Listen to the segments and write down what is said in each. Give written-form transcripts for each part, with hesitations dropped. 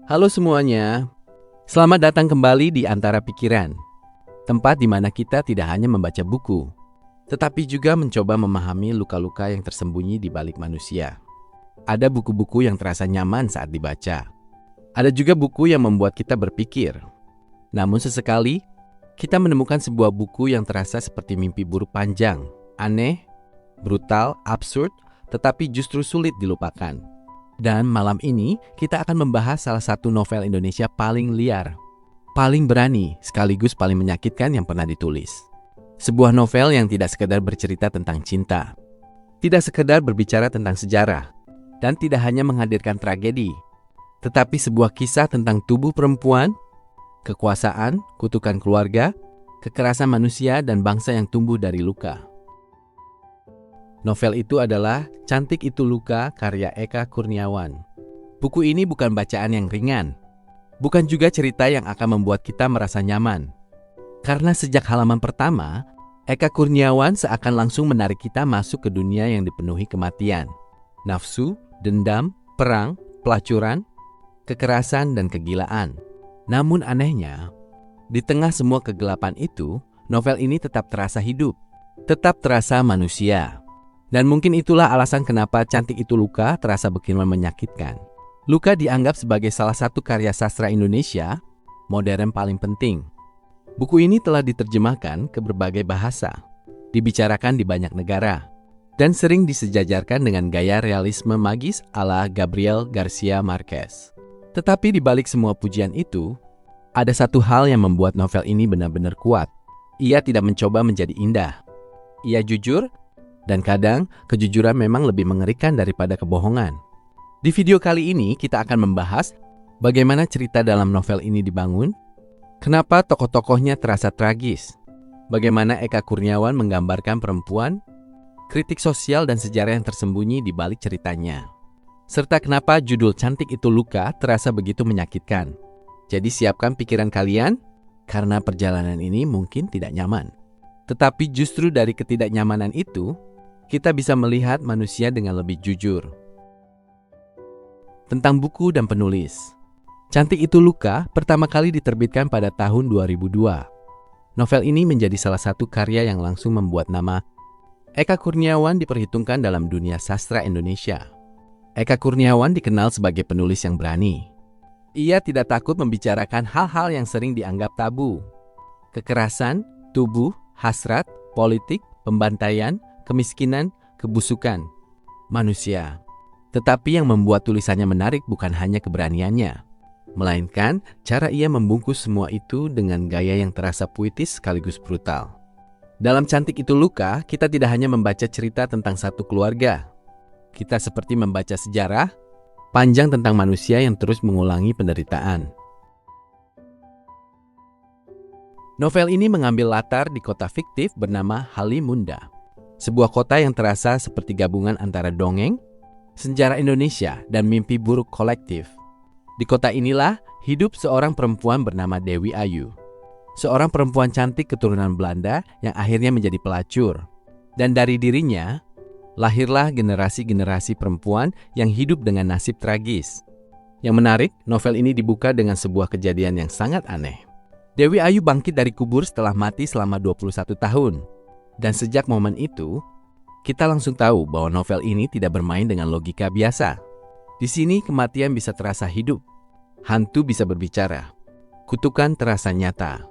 Halo semuanya, selamat datang kembali di Antara Pikiran, tempat di mana kita tidak hanya membaca buku, tetapi juga mencoba memahami luka-luka yang tersembunyi di balik manusia. Ada buku-buku yang terasa nyaman saat dibaca. Ada juga buku yang membuat kita berpikir. Namun sesekali, kita menemukan sebuah buku yang terasa seperti mimpi buruk panjang, aneh, brutal, absurd, tetapi justru sulit dilupakan. Dan malam ini kita akan membahas salah satu novel Indonesia paling liar, paling berani, sekaligus paling menyakitkan yang pernah ditulis. Sebuah novel yang tidak sekedar bercerita tentang cinta, tidak sekedar berbicara tentang sejarah, dan tidak hanya menghadirkan tragedi, tetapi sebuah kisah tentang tubuh perempuan, kekuasaan, kutukan keluarga, kekerasan manusia, dan bangsa yang tumbuh dari luka. Novel itu adalah Cantik Itu Luka karya Eka Kurniawan. Buku ini bukan bacaan yang ringan, bukan juga cerita yang akan membuat kita merasa nyaman. Karena sejak halaman pertama, Eka Kurniawan seakan langsung menarik kita masuk ke dunia yang dipenuhi kematian, nafsu, dendam, perang, pelacuran, kekerasan, dan kegilaan. Namun anehnya, di tengah semua kegelapan itu, novel ini tetap terasa hidup, tetap terasa manusia. Dan mungkin itulah alasan kenapa Cantik Itu Luka terasa begitu menyakitkan. Luka dianggap sebagai salah satu karya sastra Indonesia modern paling penting. Buku ini telah diterjemahkan ke berbagai bahasa, dibicarakan di banyak negara, dan sering disejajarkan dengan gaya realisme magis ala Gabriel Garcia Marquez. Tetapi di balik semua pujian itu, ada satu hal yang membuat novel ini benar-benar kuat. Ia tidak mencoba menjadi indah. Ia jujur, dan kadang kejujuran memang lebih mengerikan daripada kebohongan. Di video kali ini kita akan membahas bagaimana cerita dalam novel ini dibangun, kenapa tokoh-tokohnya terasa tragis, bagaimana Eka Kurniawan menggambarkan perempuan, kritik sosial dan sejarah yang tersembunyi di balik ceritanya, serta kenapa judul Cantik Itu Luka terasa begitu menyakitkan. Jadi siapkan pikiran kalian, karena perjalanan ini mungkin tidak nyaman. Tetapi justru dari ketidaknyamanan itu, kita bisa melihat manusia dengan lebih jujur. Tentang buku dan penulis. Cantik Itu Luka pertama kali diterbitkan pada tahun 2002. Novel ini menjadi salah satu karya yang langsung membuat nama Eka Kurniawan diperhitungkan dalam dunia sastra Indonesia. Eka Kurniawan dikenal sebagai penulis yang berani. Ia tidak takut membicarakan hal-hal yang sering dianggap tabu. Kekerasan, tubuh, hasrat, politik, pembantaian, kemiskinan, kebusukan manusia. Tetapi yang membuat tulisannya menarik bukan hanya keberaniannya, melainkan cara ia membungkus semua itu dengan gaya yang terasa puitis sekaligus brutal. Dalam Cantik Itu Luka, kita tidak hanya membaca cerita tentang satu keluarga. Kita seperti membaca sejarah panjang tentang manusia yang terus mengulangi penderitaan. Novel ini mengambil latar di kota fiktif bernama Halimunda. Sebuah kota yang terasa seperti gabungan antara dongeng, sejarah Indonesia, dan mimpi buruk kolektif. Di kota inilah hidup seorang perempuan bernama Dewi Ayu. Seorang perempuan cantik keturunan Belanda yang akhirnya menjadi pelacur. Dan dari dirinya, lahirlah generasi-generasi perempuan yang hidup dengan nasib tragis. Yang menarik, novel ini dibuka dengan sebuah kejadian yang sangat aneh. Dewi Ayu bangkit dari kubur setelah mati selama 21 tahun. Dan sejak momen itu, kita langsung tahu bahwa novel ini tidak bermain dengan logika biasa. Di sini kematian bisa terasa hidup, hantu bisa berbicara, kutukan terasa nyata,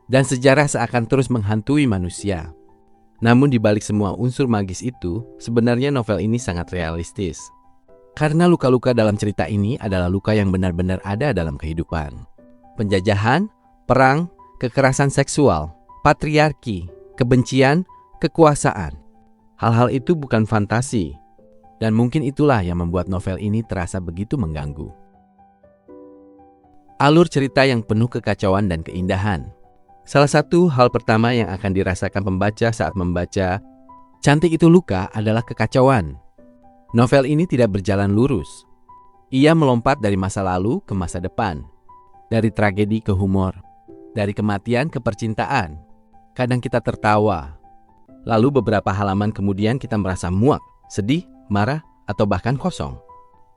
dan sejarah seakan terus menghantui manusia. Namun di balik semua unsur magis itu, sebenarnya novel ini sangat realistis. Karena luka-luka dalam cerita ini adalah luka yang benar-benar ada dalam kehidupan. Penjajahan, perang, kekerasan seksual, patriarki, kebencian, kekuasaan. Hal-hal itu bukan fantasi, dan mungkin itulah yang membuat novel ini terasa begitu mengganggu. Alur cerita yang penuh kekacauan dan keindahan. Salah satu hal pertama yang akan dirasakan pembaca saat membaca Cantik Itu Luka adalah kekacauan. Novel ini tidak berjalan lurus. Ia melompat dari masa lalu ke masa depan, dari tragedi ke humor, dari kematian ke percintaan. Kadang kita tertawa, lalu beberapa halaman kemudian kita merasa muak, sedih, marah, atau bahkan kosong.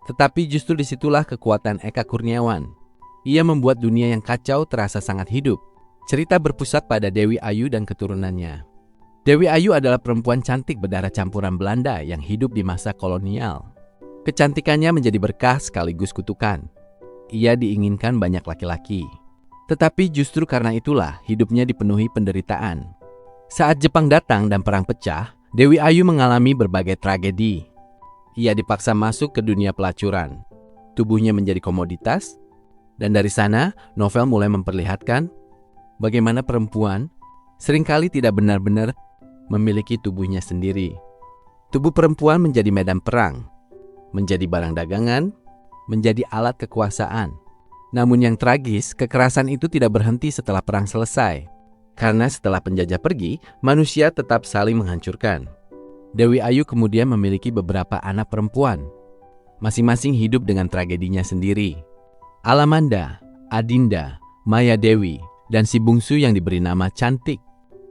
Tetapi justru disitulah kekuatan Eka Kurniawan. Ia membuat dunia yang kacau terasa sangat hidup. Cerita berpusat pada Dewi Ayu dan keturunannya. Dewi Ayu adalah perempuan cantik berdarah campuran Belanda yang hidup di masa kolonial. Kecantikannya menjadi berkah sekaligus kutukan. Ia diinginkan banyak laki-laki. Tetapi justru karena itulah hidupnya dipenuhi penderitaan. Saat Jepang datang dan perang pecah, Dewi Ayu mengalami berbagai tragedi. Ia dipaksa masuk ke dunia pelacuran. Tubuhnya menjadi komoditas. Dan dari sana, novel mulai memperlihatkan bagaimana perempuan seringkali tidak benar-benar memiliki tubuhnya sendiri. Tubuh perempuan menjadi medan perang, menjadi barang dagangan, menjadi alat kekuasaan. Namun yang tragis, kekerasan itu tidak berhenti setelah perang selesai. Karena setelah penjajah pergi, manusia tetap saling menghancurkan. Dewi Ayu kemudian memiliki beberapa anak perempuan. Masing-masing hidup dengan tragedinya sendiri. Alamanda, Adinda, Maya Dewi, dan si bungsu yang diberi nama Cantik.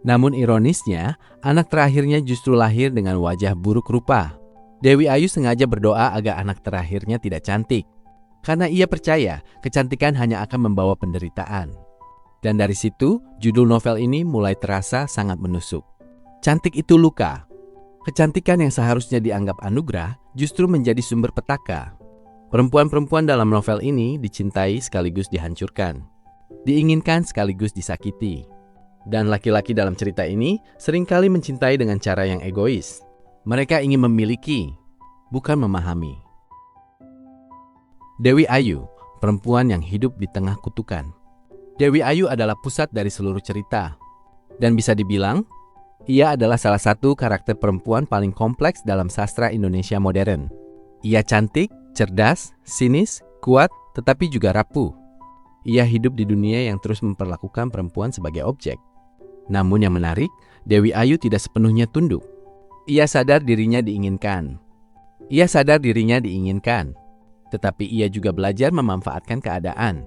Namun ironisnya, anak terakhirnya justru lahir dengan wajah buruk rupa. Dewi Ayu sengaja berdoa agar anak terakhirnya tidak cantik. Karena ia percaya kecantikan hanya akan membawa penderitaan. Dan dari situ, judul novel ini mulai terasa sangat menusuk. Cantik itu luka. Kecantikan yang seharusnya dianggap anugerah justru menjadi sumber petaka. Perempuan-perempuan dalam novel ini dicintai sekaligus dihancurkan. Diinginkan sekaligus disakiti. Dan laki-laki dalam cerita ini seringkali mencintai dengan cara yang egois. Mereka ingin memiliki, bukan memahami. Dewi Ayu, perempuan yang hidup di tengah kutukan. Dewi Ayu adalah pusat dari seluruh cerita. Dan bisa dibilang, ia adalah salah satu karakter perempuan paling kompleks dalam sastra Indonesia modern. Ia cantik, cerdas, sinis, kuat, tetapi juga rapuh. Ia hidup di dunia yang terus memperlakukan perempuan sebagai objek. Namun yang menarik, Dewi Ayu tidak sepenuhnya tunduk. Ia sadar dirinya diinginkan. Tetapi ia juga belajar memanfaatkan keadaan.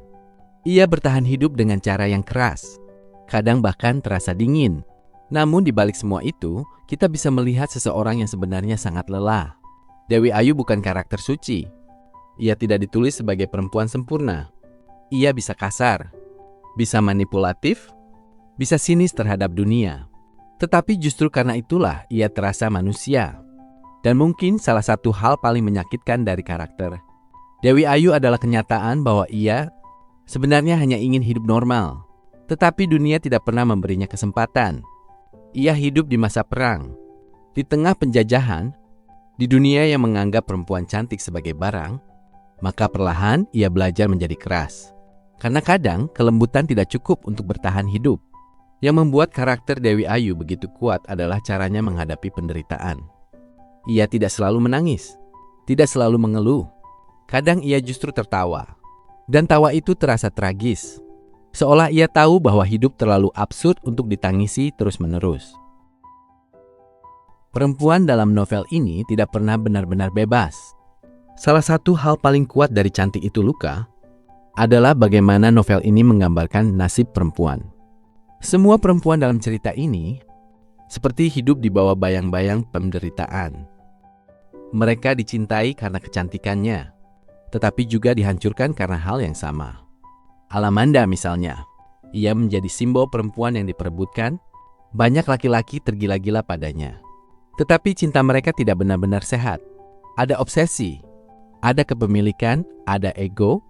Ia bertahan hidup dengan cara yang keras, kadang bahkan terasa dingin. Namun di balik semua itu, kita bisa melihat seseorang yang sebenarnya sangat lelah. Dewi Ayu bukan karakter suci. Ia tidak ditulis sebagai perempuan sempurna. Ia bisa kasar, bisa manipulatif, bisa sinis terhadap dunia. Tetapi justru karena itulah ia terasa manusia. Dan mungkin salah satu hal paling menyakitkan dari karakter Dewi Ayu adalah kenyataan bahwa ia sebenarnya hanya ingin hidup normal. Tetapi dunia tidak pernah memberinya kesempatan. Ia hidup di masa perang, di tengah penjajahan, di dunia yang menganggap perempuan cantik sebagai barang. Maka perlahan ia belajar menjadi keras. Karena kadang kelembutan tidak cukup untuk bertahan hidup. Yang membuat karakter Dewi Ayu begitu kuat adalah caranya menghadapi penderitaan. Ia tidak selalu menangis, tidak selalu mengeluh. Kadang ia justru tertawa. Dan tawa itu terasa tragis. Seolah ia tahu bahwa hidup terlalu absurd untuk ditangisi terus-menerus. Perempuan dalam novel ini tidak pernah benar-benar bebas. Salah satu hal paling kuat dari Cantik Itu Luka adalah bagaimana novel ini menggambarkan nasib perempuan. Semua perempuan dalam cerita ini seperti hidup di bawah bayang-bayang penderitaan. Mereka dicintai karena kecantikannya, tetapi juga dihancurkan karena hal yang sama. Alamanda misalnya, ia menjadi simbol perempuan yang diperebutkan, banyak laki-laki tergila-gila padanya. Tetapi cinta mereka tidak benar-benar sehat. Ada obsesi, ada kepemilikan, ada ego,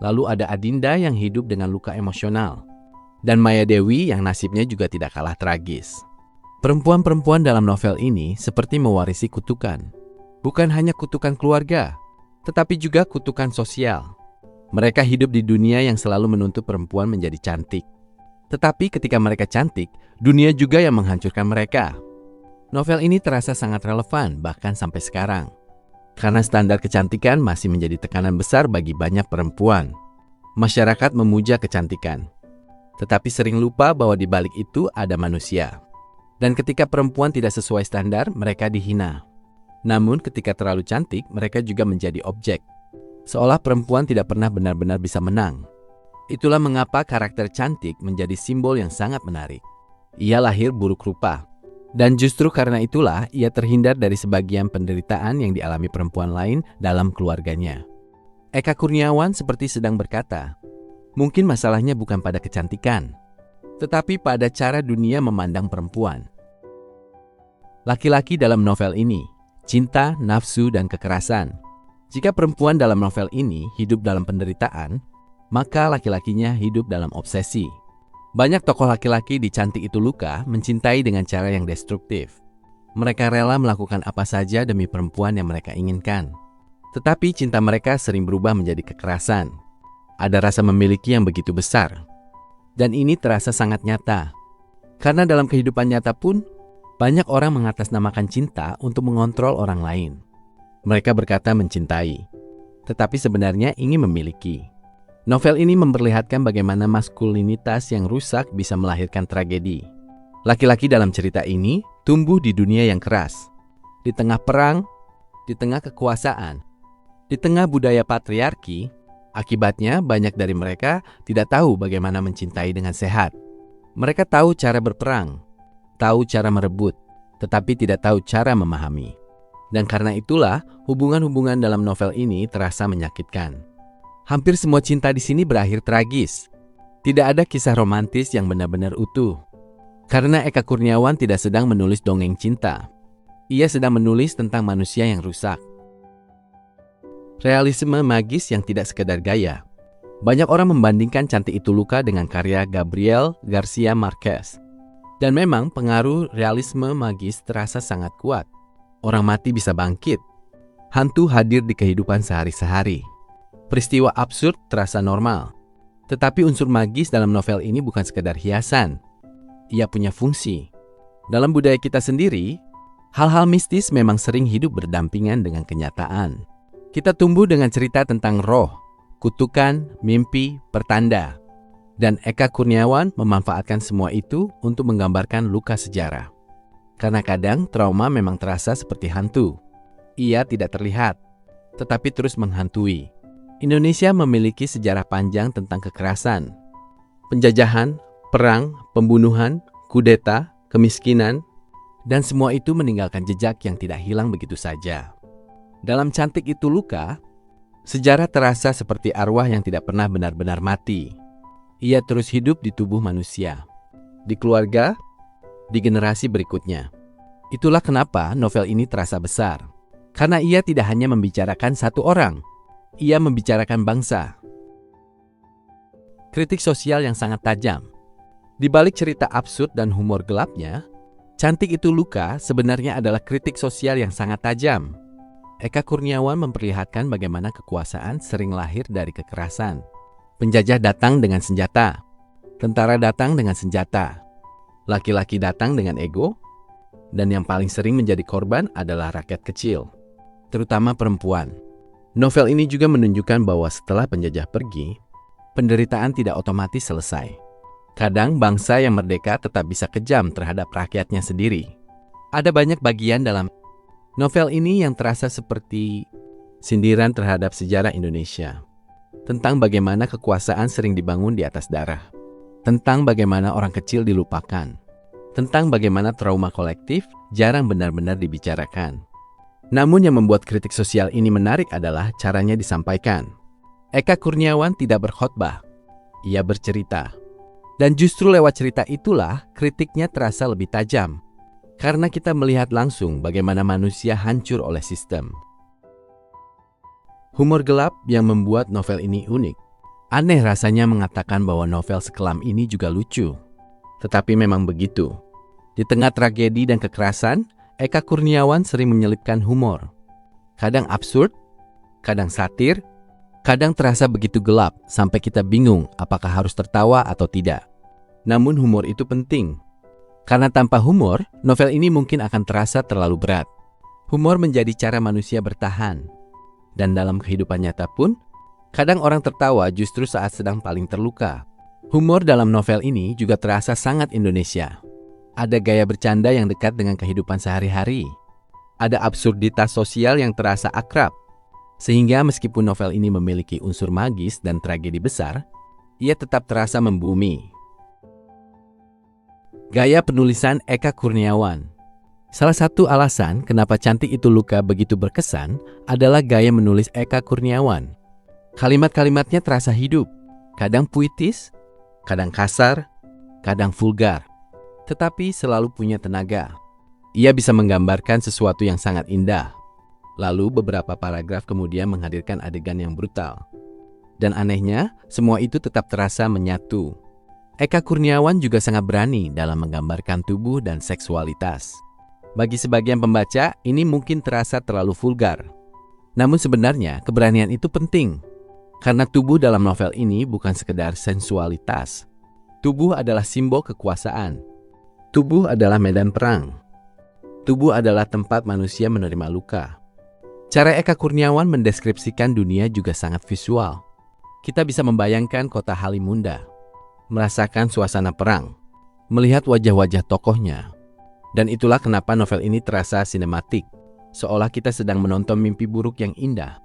lalu ada Adinda yang hidup dengan luka emosional, dan Maya Dewi yang nasibnya juga tidak kalah tragis. Perempuan-perempuan dalam novel ini seperti mewarisi kutukan. Bukan hanya kutukan keluarga, tetapi juga kutukan sosial. Mereka hidup di dunia yang selalu menuntut perempuan menjadi cantik. Tetapi ketika mereka cantik, dunia juga yang menghancurkan mereka. Novel ini terasa sangat relevan bahkan sampai sekarang. Karena standar kecantikan masih menjadi tekanan besar bagi banyak perempuan. Masyarakat memuja kecantikan. Tetapi sering lupa bahwa di balik itu ada manusia. Dan ketika perempuan tidak sesuai standar, mereka dihina. Namun ketika terlalu cantik, mereka juga menjadi objek. Seolah perempuan tidak pernah benar-benar bisa menang. Itulah mengapa karakter Cantik menjadi simbol yang sangat menarik. Ia lahir buruk rupa. Dan justru karena itulah ia terhindar dari sebagian penderitaan yang dialami perempuan lain dalam keluarganya. Eka Kurniawan seperti sedang berkata, Mungkin masalahnya bukan pada kecantikan, tetapi pada cara dunia memandang perempuan. Laki-laki dalam novel ini, cinta, nafsu, dan kekerasan. Jika perempuan dalam novel ini hidup dalam penderitaan, maka laki-lakinya hidup dalam obsesi. Banyak tokoh laki-laki di Cantik Itu Luka mencintai dengan cara yang destruktif. Mereka rela melakukan apa saja demi perempuan yang mereka inginkan. Tetapi cinta mereka sering berubah menjadi kekerasan. Ada rasa memiliki yang begitu besar. Dan ini terasa sangat nyata. Karena dalam kehidupan nyata pun, banyak orang mengatasnamakan cinta untuk mengontrol orang lain. Mereka berkata mencintai, tetapi sebenarnya ingin memiliki. Novel ini memperlihatkan bagaimana maskulinitas yang rusak bisa melahirkan tragedi. Laki-laki dalam cerita ini tumbuh di dunia yang keras. Di tengah perang, di tengah kekuasaan, di tengah budaya patriarki, akibatnya banyak dari mereka tidak tahu bagaimana mencintai dengan sehat. Mereka tahu cara berperang, tahu cara merebut, tetapi tidak tahu cara memahami. Dan karena itulah, hubungan-hubungan dalam novel ini terasa menyakitkan. Hampir semua cinta di sini berakhir tragis. Tidak ada kisah romantis yang benar-benar utuh. Karena Eka Kurniawan tidak sedang menulis dongeng cinta. Ia sedang menulis tentang manusia yang rusak. Realisme magis yang tidak sekedar gaya. Banyak orang membandingkan Cantik Itu Luka dengan karya Gabriel Garcia Marquez. Dan memang pengaruh realisme magis terasa sangat kuat. Orang mati bisa bangkit. Hantu hadir di kehidupan sehari-hari. Peristiwa absurd terasa normal. Tetapi unsur magis dalam novel ini bukan sekedar hiasan. Ia punya fungsi. Dalam budaya kita sendiri, hal-hal mistis memang sering hidup berdampingan dengan kenyataan. Kita tumbuh dengan cerita tentang roh, kutukan, mimpi, pertanda. Dan Eka Kurniawan memanfaatkan semua itu untuk menggambarkan luka sejarah. Karena kadang trauma memang terasa seperti hantu. Ia tidak terlihat, tetapi terus menghantui. Indonesia memiliki sejarah panjang tentang kekerasan, penjajahan, perang, pembunuhan, kudeta, kemiskinan, dan semua itu meninggalkan jejak yang tidak hilang begitu saja. Dalam Cantik Itu Luka, sejarah terasa seperti arwah yang tidak pernah benar-benar mati. Ia terus hidup di tubuh manusia, di keluarga, di generasi berikutnya. Itulah kenapa novel ini terasa besar. Karena ia tidak hanya membicarakan satu orang, ia membicarakan bangsa. Kritik sosial yang sangat tajam. Di balik cerita absurd dan humor gelapnya, Cantik Itu Luka sebenarnya adalah kritik sosial yang sangat tajam. Eka Kurniawan memperlihatkan bagaimana kekuasaan sering lahir dari kekerasan. Penjajah datang dengan senjata, tentara datang dengan senjata, laki-laki datang dengan ego, dan yang paling sering menjadi korban adalah rakyat kecil, terutama perempuan. Novel ini juga menunjukkan bahwa setelah penjajah pergi, penderitaan tidak otomatis selesai. Kadang bangsa yang merdeka tetap bisa kejam terhadap rakyatnya sendiri. Ada banyak bagian dalam novel ini yang terasa seperti sindiran terhadap sejarah Indonesia. Tentang bagaimana kekuasaan sering dibangun di atas darah. Tentang bagaimana orang kecil dilupakan. Tentang bagaimana trauma kolektif jarang benar-benar dibicarakan. Namun yang membuat kritik sosial ini menarik adalah caranya disampaikan. Eka Kurniawan tidak berkhotbah. Ia bercerita. Dan justru lewat cerita itulah kritiknya terasa lebih tajam. Karena kita melihat langsung bagaimana manusia hancur oleh sistem. Humor gelap yang membuat novel ini unik. Aneh rasanya mengatakan bahwa novel sekelam ini juga lucu. Tetapi memang begitu. Di tengah tragedi dan kekerasan, Eka Kurniawan sering menyelipkan humor. Kadang absurd, kadang satir, kadang terasa begitu gelap sampai kita bingung apakah harus tertawa atau tidak. Namun humor itu penting. Karena tanpa humor, novel ini mungkin akan terasa terlalu berat. Humor menjadi cara manusia bertahan. Dan dalam kehidupan nyata pun, kadang orang tertawa justru saat sedang paling terluka. Humor dalam novel ini juga terasa sangat Indonesia. Ada gaya bercanda yang dekat dengan kehidupan sehari-hari. Ada absurditas sosial yang terasa akrab. Sehingga meskipun novel ini memiliki unsur magis dan tragedi besar, ia tetap terasa membumi. Gaya penulisan Eka Kurniawan. Salah satu alasan kenapa Cantik Itu Luka begitu berkesan adalah gaya menulis Eka Kurniawan. Kalimat-kalimatnya terasa hidup, Kadang puitis, kadang kasar, kadang vulgar, tetapi selalu punya tenaga. Ia bisa menggambarkan sesuatu yang sangat indah. Lalu beberapa paragraf kemudian menghadirkan adegan yang brutal. Dan anehnya, semua itu tetap terasa menyatu. Eka Kurniawan juga sangat berani dalam menggambarkan tubuh dan seksualitas. Bagi sebagian pembaca, ini mungkin terasa terlalu vulgar. Namun sebenarnya keberanian itu penting. Karena tubuh dalam novel ini bukan sekedar sensualitas. Tubuh adalah simbol kekuasaan. Tubuh adalah medan perang. Tubuh adalah tempat manusia menerima luka. Cara Eka Kurniawan mendeskripsikan dunia juga sangat visual. Kita bisa membayangkan kota Halimunda, merasakan suasana perang, melihat wajah-wajah tokohnya. Dan itulah kenapa novel ini terasa sinematik, seolah kita sedang menonton mimpi buruk yang indah.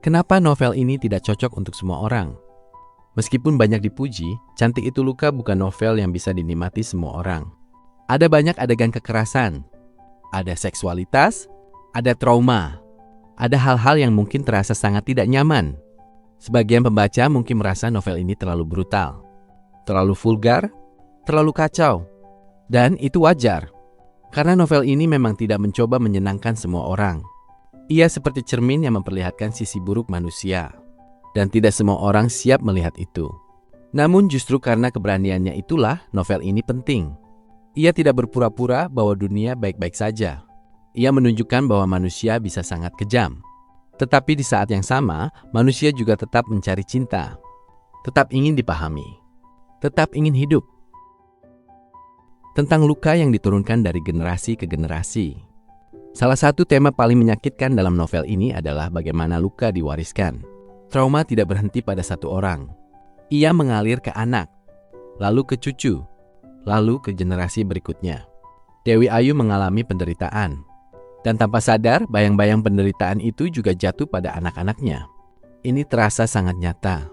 Kenapa novel ini tidak cocok untuk semua orang? Meskipun banyak dipuji, Cantik Itu Luka bukan novel yang bisa dinikmati semua orang. Ada banyak adegan kekerasan, ada seksualitas, ada trauma, ada hal-hal yang mungkin terasa sangat tidak nyaman. Sebagian pembaca mungkin merasa novel ini terlalu brutal, terlalu vulgar, terlalu kacau. Dan itu wajar, karena novel ini memang tidak mencoba menyenangkan semua orang. Ia seperti cermin yang memperlihatkan sisi buruk manusia, dan tidak semua orang siap melihat itu. Namun justru karena keberaniannya itulah novel ini penting. Ia tidak berpura-pura bahwa dunia baik-baik saja. Ia menunjukkan bahwa manusia bisa sangat kejam. Tetapi di saat yang sama, manusia juga tetap mencari cinta, tetap ingin dipahami, tetap ingin hidup. Tentang luka yang diturunkan dari generasi ke generasi. Salah satu tema paling menyakitkan dalam novel ini adalah bagaimana luka diwariskan. Trauma tidak berhenti pada satu orang. Ia mengalir ke anak, lalu ke cucu, lalu ke generasi berikutnya. Dewi Ayu mengalami penderitaan. Dan tanpa sadar, bayang-bayang penderitaan itu juga jatuh pada anak-anaknya. Ini terasa sangat nyata.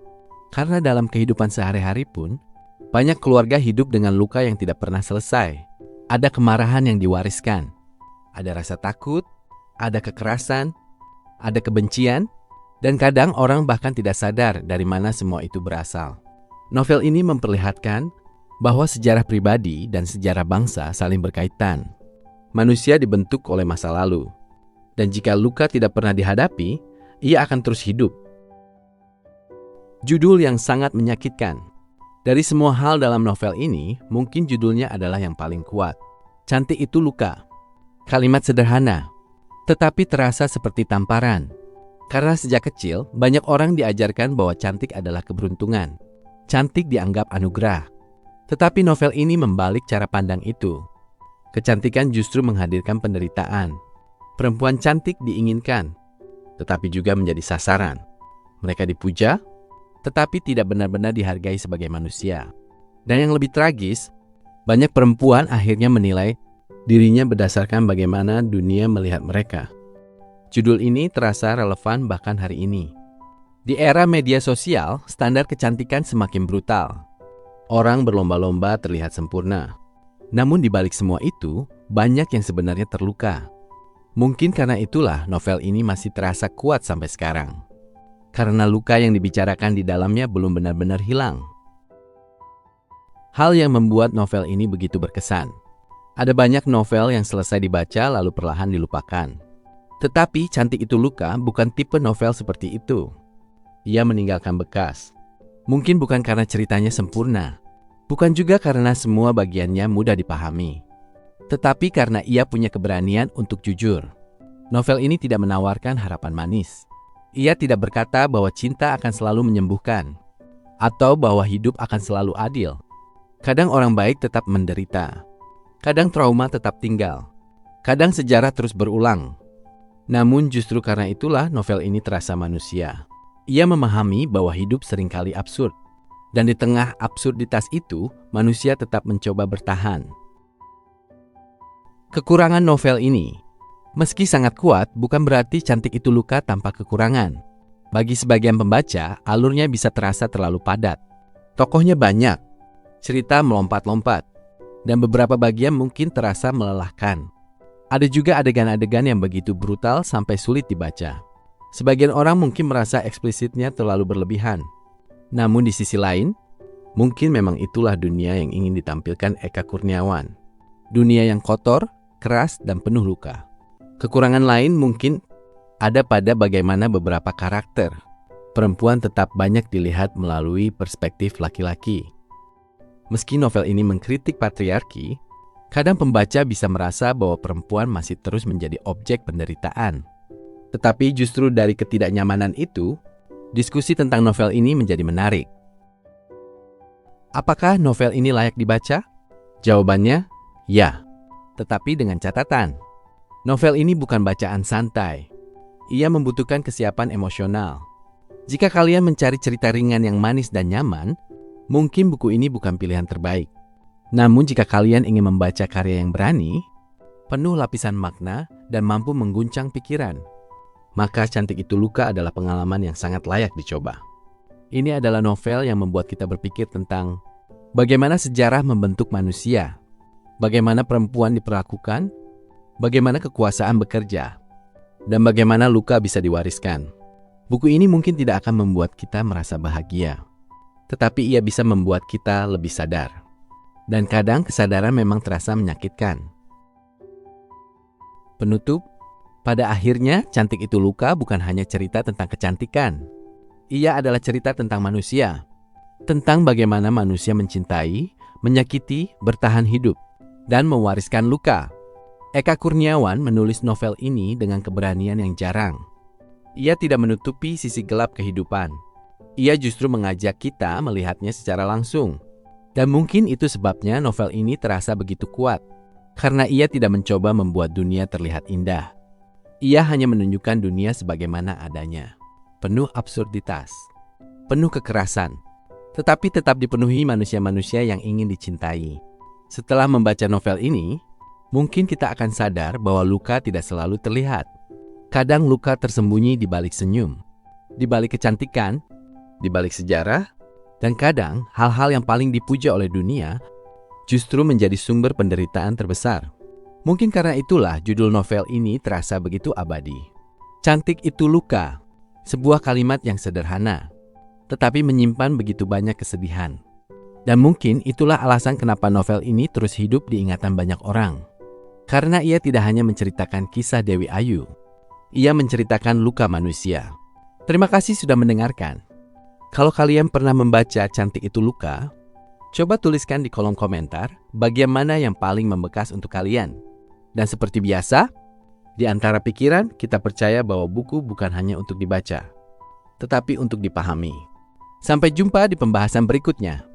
Karena dalam kehidupan sehari-hari pun, banyak keluarga hidup dengan luka yang tidak pernah selesai. Ada kemarahan yang diwariskan. Ada rasa takut, ada kekerasan, ada kebencian, dan kadang orang bahkan tidak sadar dari mana semua itu berasal. Novel ini memperlihatkan bahwa sejarah pribadi dan sejarah bangsa saling berkaitan. Manusia dibentuk oleh masa lalu, dan jika luka tidak pernah dihadapi, ia akan terus hidup. Judul yang sangat menyakitkan. Dari semua hal dalam novel ini, mungkin judulnya adalah yang paling kuat. Cantik Itu Luka. Kalimat sederhana, tetapi terasa seperti tamparan. Karena sejak kecil, banyak orang diajarkan bahwa cantik adalah keberuntungan. Cantik dianggap anugerah. Tetapi novel ini membalik cara pandang itu. Kecantikan justru menghadirkan penderitaan. Perempuan cantik diinginkan, tetapi juga menjadi sasaran. Mereka dipuja, tetapi tidak benar-benar dihargai sebagai manusia. Dan yang lebih tragis, banyak perempuan akhirnya menilai dirinya berdasarkan bagaimana dunia melihat mereka. Judul ini terasa relevan bahkan hari ini. Di era media sosial, standar kecantikan semakin brutal. Orang berlomba-lomba terlihat sempurna. Namun di balik semua itu, banyak yang sebenarnya terluka. Mungkin karena itulah novel ini masih terasa kuat sampai sekarang. Karena luka yang dibicarakan di dalamnya belum benar-benar hilang. Hal yang membuat novel ini begitu berkesan. Ada banyak novel yang selesai dibaca lalu perlahan dilupakan. Tetapi Cantik Itu Luka bukan tipe novel seperti itu. Ia meninggalkan bekas. Mungkin bukan karena ceritanya sempurna. Bukan juga karena semua bagiannya mudah dipahami. Tetapi karena ia punya keberanian untuk jujur. Novel ini tidak menawarkan harapan manis. Ia tidak berkata bahwa cinta akan selalu menyembuhkan. Atau bahwa hidup akan selalu adil. Kadang orang baik tetap menderita. Kadang trauma tetap tinggal. Kadang sejarah terus berulang. Namun justru karena itulah novel ini terasa manusia. Ia memahami bahwa hidup seringkali absurd. Dan di tengah absurditas itu, manusia tetap mencoba bertahan. Kekurangan novel ini, meski sangat kuat, bukan berarti Cantik Itu Luka tanpa kekurangan. Bagi sebagian pembaca, alurnya bisa terasa terlalu padat. Tokohnya banyak, cerita melompat-lompat, dan beberapa bagian mungkin terasa melelahkan. Ada juga adegan-adegan yang begitu brutal sampai sulit dibaca. Sebagian orang mungkin merasa eksplisitnya terlalu berlebihan. Namun di sisi lain, mungkin memang itulah dunia yang ingin ditampilkan Eka Kurniawan. Dunia yang kotor, keras, dan penuh luka. Kekurangan lain mungkin ada pada bagaimana beberapa karakter perempuan tetap banyak dilihat melalui perspektif laki-laki. Meski novel ini mengkritik patriarki, kadang pembaca bisa merasa bahwa perempuan masih terus menjadi objek penderitaan. Tetapi justru dari ketidaknyamanan itu, diskusi tentang novel ini menjadi menarik. Apakah novel ini layak dibaca? Jawabannya, ya. Tetapi dengan catatan, novel ini bukan bacaan santai. Ia membutuhkan kesiapan emosional. Jika kalian mencari cerita ringan yang manis dan nyaman, mungkin buku ini bukan pilihan terbaik. Namun jika kalian ingin membaca karya yang berani, penuh lapisan makna, dan mampu mengguncang pikiran, maka Cantik Itu Luka adalah pengalaman yang sangat layak dicoba. Ini adalah novel yang membuat kita berpikir tentang bagaimana sejarah membentuk manusia, bagaimana perempuan diperlakukan, bagaimana kekuasaan bekerja, dan bagaimana luka bisa diwariskan. Buku ini mungkin tidak akan membuat kita merasa bahagia, tetapi ia bisa membuat kita lebih sadar. Dan kadang kesadaran memang terasa menyakitkan. Penutup, pada akhirnya Cantik Itu Luka bukan hanya cerita tentang kecantikan. Ia adalah cerita tentang manusia. Tentang bagaimana manusia mencintai, menyakiti, bertahan hidup, dan mewariskan luka. Eka Kurniawan menulis novel ini dengan keberanian yang jarang. Ia tidak menutupi sisi gelap kehidupan. Ia justru mengajak kita melihatnya secara langsung. Dan mungkin itu sebabnya novel ini terasa begitu kuat. Karena ia tidak mencoba membuat dunia terlihat indah. Ia hanya menunjukkan dunia sebagaimana adanya. Penuh absurditas, penuh kekerasan, tetapi tetap dipenuhi manusia-manusia yang ingin dicintai. Setelah membaca novel ini, mungkin kita akan sadar bahwa luka tidak selalu terlihat. Kadang luka tersembunyi di balik senyum, di balik kecantikan, di balik sejarah, dan kadang hal-hal yang paling dipuja oleh dunia justru menjadi sumber penderitaan terbesar. Mungkin karena itulah judul novel ini terasa begitu abadi. Cantik Itu Luka, sebuah kalimat yang sederhana, tetapi menyimpan begitu banyak kesedihan. Dan mungkin itulah alasan kenapa novel ini terus hidup di ingatan banyak orang. Karena ia tidak hanya menceritakan kisah Dewi Ayu, ia menceritakan luka manusia. Terima kasih sudah mendengarkan. Kalau kalian pernah membaca Cantik Itu Luka, coba tuliskan di kolom komentar bagian mana yang paling membekas untuk kalian. Dan seperti biasa, di antara pikiran kita percaya bahwa buku bukan hanya untuk dibaca, tetapi untuk dipahami. Sampai jumpa di pembahasan berikutnya.